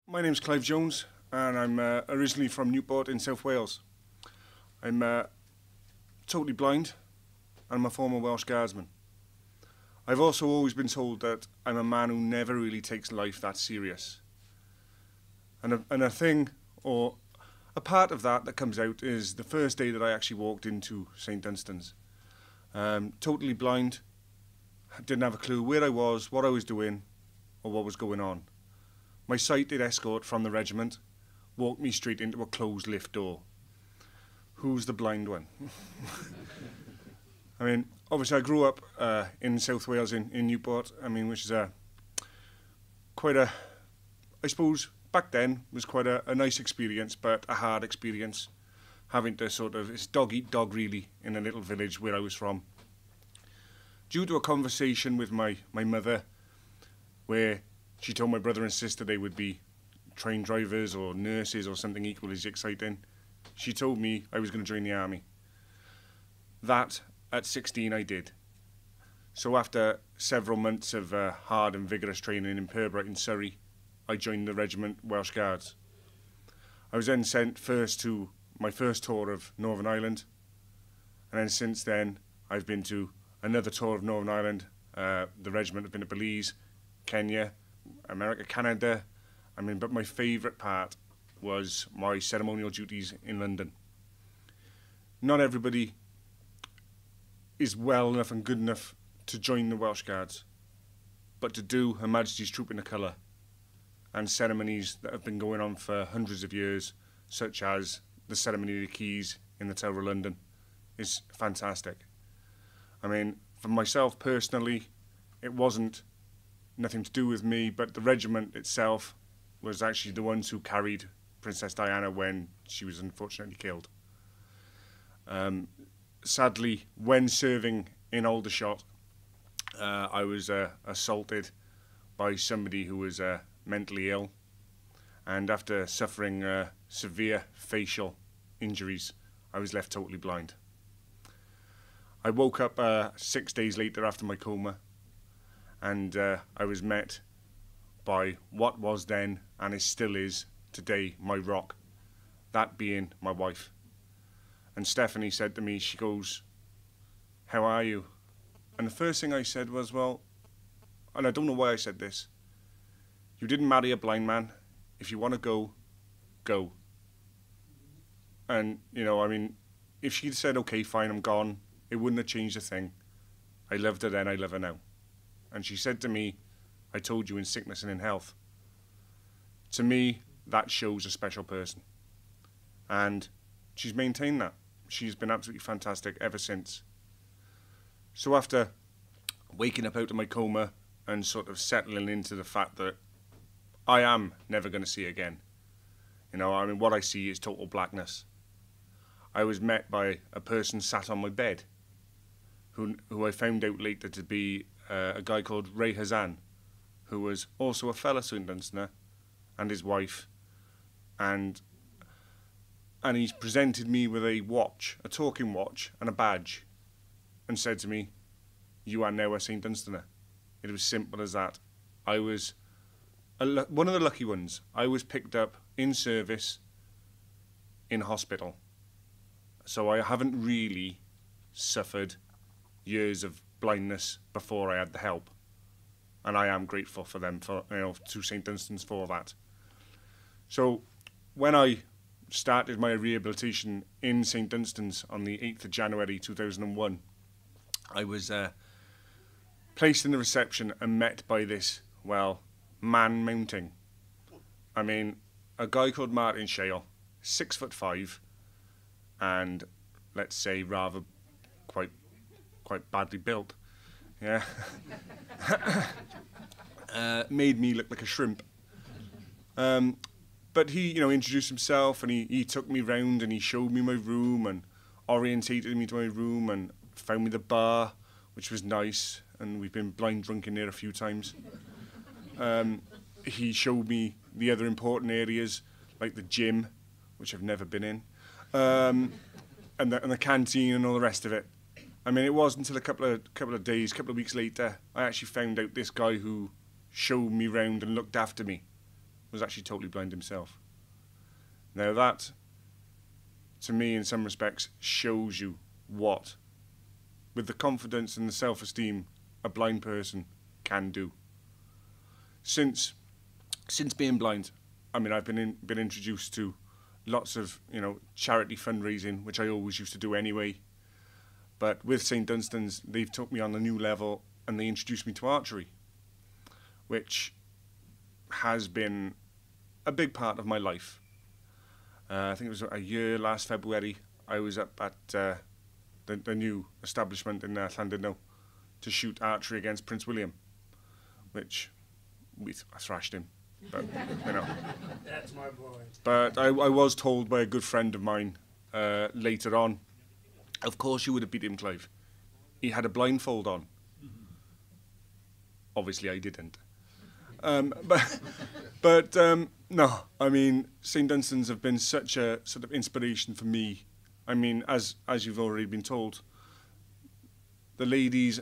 My name's Clive Jones, and I'm originally from Newport in South Wales. I'm totally blind, and I'm a former Welsh Guardsman. I've also always been told that I'm a man who never really takes life that serious. And a thing, or a part of that comes out is the first day that I actually walked into St Dunstan's. Totally blind, didn't have a clue where I was, what I was doing, or what was going on. My sighted escort from the regiment walked me straight into a closed lift door. Who's the blind one? I mean, obviously I grew up in South Wales in Newport, which is quite a, I suppose back then was quite a nice experience, but a hard experience, having to it's dog eat dog really in a little village where I was from. Due to a conversation with my mother, where she told my brother and sister they would be train drivers or nurses or something equally as exciting, she told me I was going to join the army. That, at 16, I did. So after several months of hard and vigorous training in Pembrokeshire in Surrey, I joined the regiment Welsh Guards. I was then sent first to my first tour of Northern Ireland, and then since then I've been to another tour of Northern Ireland. The regiment have been to Belize, Kenya, America, Canada. But my favourite part was my ceremonial duties in London. Not everybody is well enough and good enough to join the Welsh Guards, but to do Her Majesty's Troop in the Colour and ceremonies that have been going on for hundreds of years, such as the ceremony of the Keys in the Tower of London, is fantastic. For myself personally, it wasn't nothing to do with me, but the regiment itself was actually the ones who carried Princess Diana when she was unfortunately killed. Sadly, when serving in Aldershot, I was assaulted by somebody who was mentally ill, and after suffering severe facial injuries, I was left totally blind. I woke up 6 days later after my coma, and I was met by what was then, and still is today, my rock, that being my wife. And Stephanie said to me, she goes, "How are you?" And the first thing I said was, well, and I don't know why I said this, you didn't marry a blind man. If you want to go, go. And, if she'd said, okay, fine, I'm gone, it wouldn't have changed a thing. I loved her then, I love her now. And she said to me, I told you in sickness and in health. To me, that shows a special person. And she's maintained that. She's been absolutely fantastic ever since. So after waking up out of my coma and sort of settling into the fact that I am never going to see again, what I see is total blackness, I was met by a person sat on my bed who I found out later to be a guy called Ray Hazan, who was also a fellow St Dunstaner, and his wife, and he's presented me with a watch, a talking watch, and a badge, and said to me, "You are now a St Dunstaner." It was simple as that. I was one of the lucky ones. I was picked up in service in hospital, so I haven't really suffered years of blindness before I had the help, and I am grateful for them, to St Dunstan's for that. So when I started my rehabilitation in St Dunstan's on the 8th of January 2001, I was placed in the reception and met by this, man mounting. A guy called Martin Shale, 6'5", and let's say rather quite badly built, yeah. Made me look like a shrimp. But he, introduced himself, and he took me round and he showed me my room and orientated me to my room and found me the bar, which was nice, and we've been blind drunk in there a few times. He showed me the other important areas, like the gym, which I've never been in, and the canteen and all the rest of it. It wasn't until a couple of weeks later, I actually found out this guy who showed me round and looked after me was actually totally blind himself. Now that, to me, in some respects, shows you what, with the confidence and the self-esteem, a blind person can do. Since being blind, I mean, I've been introduced to lots of, charity fundraising, which I always used to do anyway. But with St Dunstan's, they've took me on a new level, and they introduced me to archery, which has been a big part of my life. I think it was a year last February. I was up at the new establishment in Llandudno to shoot archery against Prince William, which I thrashed him. But, That's my boy. But I was told by a good friend of mine later on, of course you would have beat him, Clive. He had a blindfold on. Obviously I didn't. But no, I mean, St Dunstan's have been such a sort of inspiration for me. I mean, as you've already been told, the ladies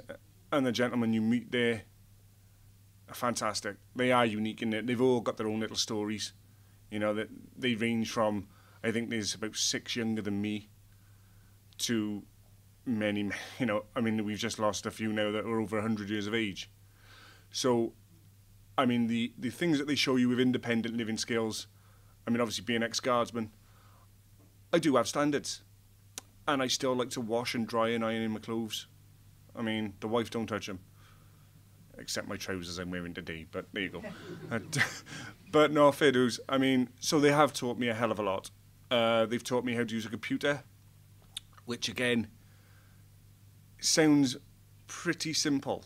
and the gentlemen you meet there are fantastic. They are unique in it. They've all got their own little stories. That they range from, I think there's about 6 younger than me, to many, I mean, we've just lost a few now that are over 100 years of age. So, I mean, the things that they show you with independent living skills, I mean, obviously being ex-guardsman, I do have standards. And I still like to wash and dry and iron in my clothes. I mean, the wife don't touch them. Except my trousers I'm wearing today, but there you go. But no, fair dues. I mean, so they have taught me a hell of a lot. They've taught me how to use a computer, which again, sounds pretty simple.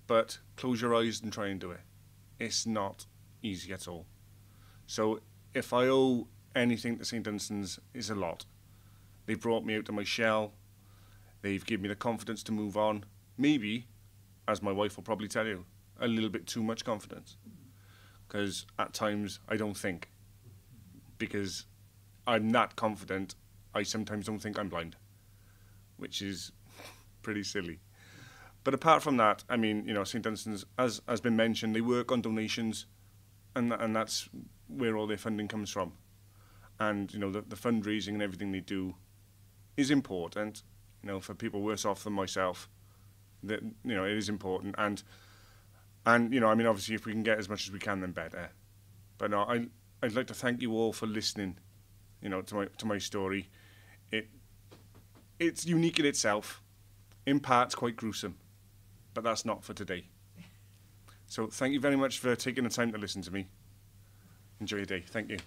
But close your eyes and try and do it. It's not easy at all. So if I owe anything to St Dunstan's, is a lot. They've brought me out of my shell. They've given me the confidence to move on. Maybe, as my wife will probably tell you, a little bit too much confidence. Because at times I don't think. Because I'm that confident, I sometimes don't think I'm blind. Which is pretty silly. But apart from that, I mean, St Dunstan's, as has been mentioned, they work on donations, and that's where all their funding comes from. And, the fundraising and everything they do is important, for people worse off than myself. That, it is important. And I mean, obviously, if we can get as much as we can, then better. But no, I'd like to thank you all for listening, to my story. It's unique in itself. In parts, quite gruesome. But that's not for today. So thank you very much for taking the time to listen to me. Enjoy your day. Thank you.